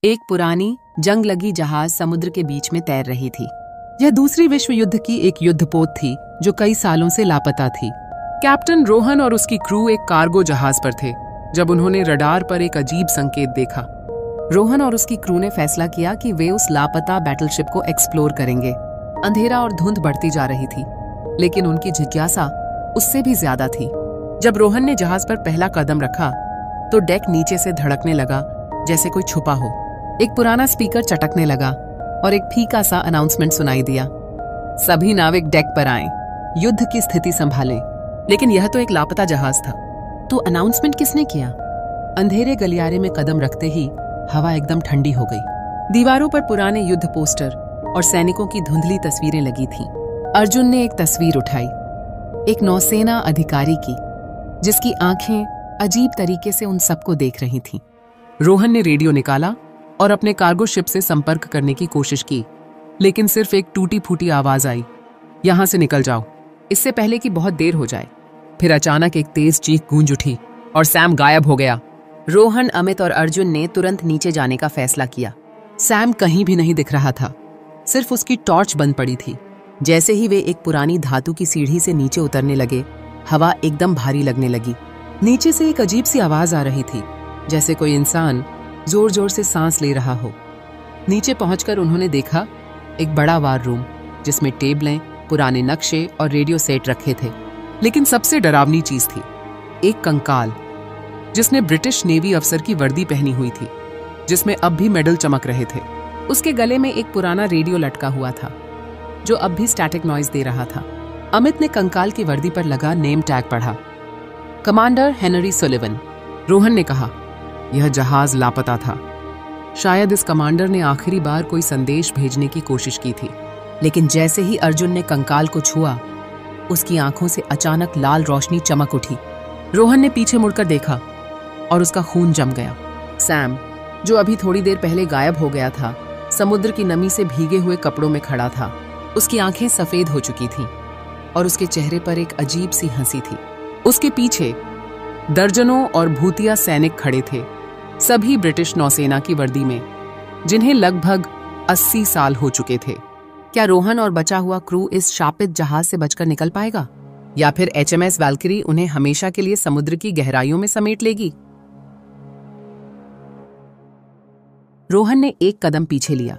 एक पुरानी जंग लगी जहाज समुद्र के बीच में तैर रही थी। यह दूसरी विश्व युद्ध की एक युद्धपोत थी जो कई सालों से लापता थी। कैप्टन रोहन और उसकी क्रू एक कार्गो जहाज पर थे जब उन्होंने रडार पर एक अजीब संकेत देखा। रोहन और उसकी क्रू ने फैसला किया कि वे उस लापता बैटलशिप को एक्सप्लोर करेंगे। अंधेरा और धुंध बढ़ती जा रही थी, लेकिन उनकी जिज्ञासा उससे भी ज्यादा थी। जब रोहन ने जहाज पर पहला कदम रखा तो डेक नीचे से धड़कने लगा जैसे कोई छुपा हो। एक पुराना स्पीकर चटकने लगा और एक फीका सा अनाउंसमेंट सुनाई दिया, सभी नाविक डेक पर आएं, युद्ध की स्थिति संभालें। लेकिन यह तो एक लापता जहाज था, तो अनाउंसमेंट किसने किया? अंधेरे गलियारे में कदम रखते ही हवा एकदम ठंडी हो गई। दीवारों पर पुराने युद्ध पोस्टर और सैनिकों की धुंधली तस्वीरें लगी थीं। अर्जुन ने एक तस्वीर उठाई, एक नौसेना अधिकारी की, जिसकी आंखें अजीब तरीके से उन सबको देख रही थीं। रोहन ने रेडियो निकाला और अपने कार्गो शिप से संपर्क करने की कोशिश की, लेकिन सिर्फ एक टूटी फूटी आवाज आई, यहां से निकल जाओ, इससे पहले कि बहुत देर हो जाए। फिर अचानक एक तेज चीख गूंज उठी और सैम गायब हो गया। रोहन, अमित और अर्जुन ने तुरंत नीचे जाने का फैसला किया। सैम कहीं भी नहीं दिख रहा था, सिर्फ उसकी टॉर्च बंद पड़ी थी। जैसे ही वे एक पुरानी धातु की सीढ़ी से नीचे उतरने लगे, हवा एकदम भारी लगने लगी। नीचे से एक अजीब सी आवाज आ रही थी, जैसे कोई इंसान जोर जोर से सांस ले रहा हो। नीचे पहुंचकर उन्होंने देखा एक बड़ा वार रूम, जिसमें टेबलें, पुराने नक्शे और रेडियो सेट रखे थे। लेकिन सबसे डरावनी चीज थी एक कंकाल, जिसने ब्रिटिश नेवी अफसर की वर्दी पहनी हुई थी, जिसमें अब भी मेडल चमक रहे थे। उसके गले में एक पुराना रेडियो लटका हुआ था जो अब भी स्टैटिक नॉइज दे रहा था। अमित ने कंकाल की वर्दी पर लगा नेम टैग पढ़ा, कमांडर हेनरी सुलिवन। रोहन ने कहा, यह जहाज लापता था। शायद इस कमांडर ने आखिरी बार कोई संदेश भेजने की कोशिश की थी। लेकिन जैसे ही अर्जुन ने कंकाल को छुआ, उसकी आंखों से अचानक लाल रोशनी चमक उठी। रोहन ने पीछे मुड़कर देखा और उसका खून जम गया। सैम, जो अभी थोड़ी देर पहले गायब हो गया था, समुद्र की नमी से भीगे हुए कपड़ों में खड़ा था। उसकी आंखें सफेद हो चुकी थीं और उसके चेहरे पर एक अजीब सी हंसी थी। उसके पीछे दर्जनों और भूतिया सैनिक खड़े थे, सभी ब्रिटिश नौसेना की वर्दी में, जिन्हें लगभग 80 साल हो चुके थे। क्या रोहन और बचा हुआ क्रू इस शापित जहाज से बचकर निकल पाएगा, या फिर HMS वैल्किरी उन्हें हमेशा के लिए समुद्र की गहराइयों में समेट लेगी? रोहन ने एक कदम पीछे लिया,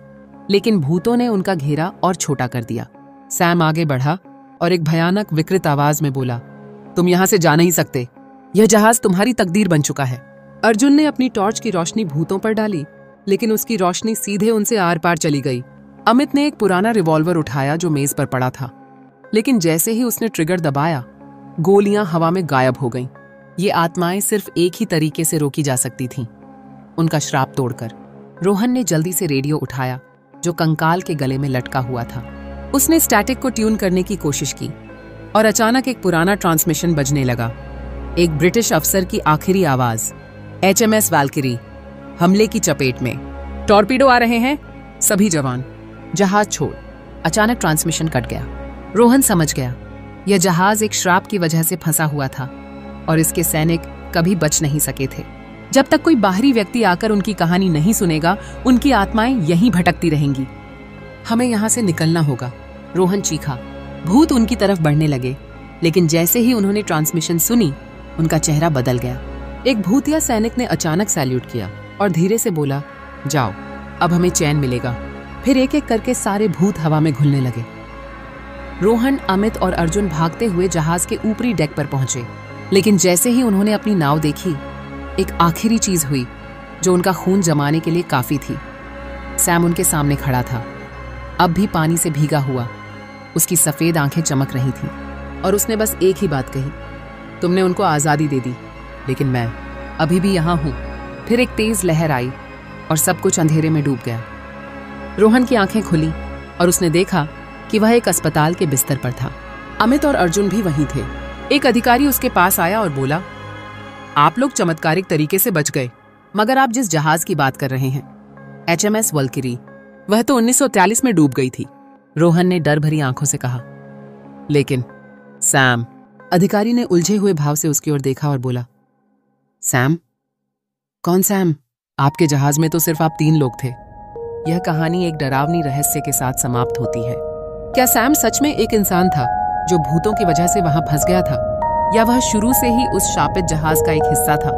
लेकिन भूतों ने उनका घेरा और छोटा कर दिया। सैम आगे बढ़ा और एक भयानक विकृत आवाज में बोला, तुम यहां से जा नहीं सकते, यह जहाज तुम्हारी तकदीर बन चुका है। अर्जुन ने अपनी टॉर्च की रोशनी भूतों पर डाली, लेकिन उसकी रोशनी सीधे उनसे आर पार चली गई। अमित ने एक पुराना रिवॉल्वर उठाया जो मेज पर पड़ा था, लेकिन जैसे ही उसने ट्रिगर दबाया, गोलियां हवा में गायब हो गईं। ये आत्माएं सिर्फ एक ही तरीके से रोकी जा सकती थीं, उनका श्राप तोड़कर। रोहन ने जल्दी से रेडियो उठाया जो कंकाल के गले में लटका हुआ था। उसने स्टैटिक को ट्यून करने की कोशिश की और अचानक एक पुराना ट्रांसमिशन बजने लगा। एक ब्रिटिश अफसर की आखिरी आवाज, HMS वैल्किरी हमले की चपेट में, टॉर्पीडो आ रहे हैं, सभी जवान जहाज छोड़। अचानक ट्रांसमिशन कट गया। रोहन समझ गया, यह जहाज एक श्राप की वजह से फंसा हुआ था और इसके सैनिक कभी बच नहीं सके थे। जब तक कोई बाहरी व्यक्ति आकर उनकी कहानी नहीं सुनेगा, उनकी आत्माएं यहीं भटकती रहेंगी। हमें यहां से निकलना होगा, रोहन चीखा। भूत उनकी तरफ बढ़ने लगे, लेकिन जैसे ही उन्होंने ट्रांसमिशन सुनी, उनका चेहरा बदल गया। एक भूतिया सैनिक ने अचानक सैल्यूट किया और धीरे से बोला, जाओ, अब हमें चैन मिलेगा। फिर एक एक करके सारे भूत हवा में घुलने लगे। रोहन, अमित और अर्जुन भागते हुए जहाज के ऊपरी डेक पर पहुंचे, लेकिन जैसे ही उन्होंने अपनी नाव देखी, एक आखिरी चीज हुई जो उनका खून जमाने के लिए काफी थी। सैम उनके सामने खड़ा था, अब भी पानी से भीगा हुआ। उसकी सफेद आंखें चमक रही थीं और उसने बस एक ही बात कही, तुमने उनको आजादी दे दी, लेकिन मैं अभी भी यहां हूं। फिर एक तेज लहर आई और सब कुछ अंधेरे में डूब गया। रोहन की आंखें खुली और उसने देखा कि वह एक अस्पताल के बिस्तर पर था। अमित और अर्जुन भी वहीं थे। एक अधिकारी उसके पास आया और बोला, आप लोग चमत्कारिक तरीके से बच गए, मगर आप जिस जहाज की बात कर रहे हैं, HMS वल्किरी, वह तो 1943 में डूब गई थी। रोहन ने डर भरी आंखों से कहा, लेकिन सैम। अधिकारी ने उलझे हुए भाव से उसकी ओर देखा और बोला, सैम? कौन सैम? आपके जहाज में तो सिर्फ आप 3 लोग थे। यह कहानी एक डरावनी रहस्य के साथ समाप्त होती है। क्या सैम सच में एक इंसान था जो भूतों की वजह से वहां फंस गया था, या वह शुरू से ही उस शापित जहाज का एक हिस्सा था?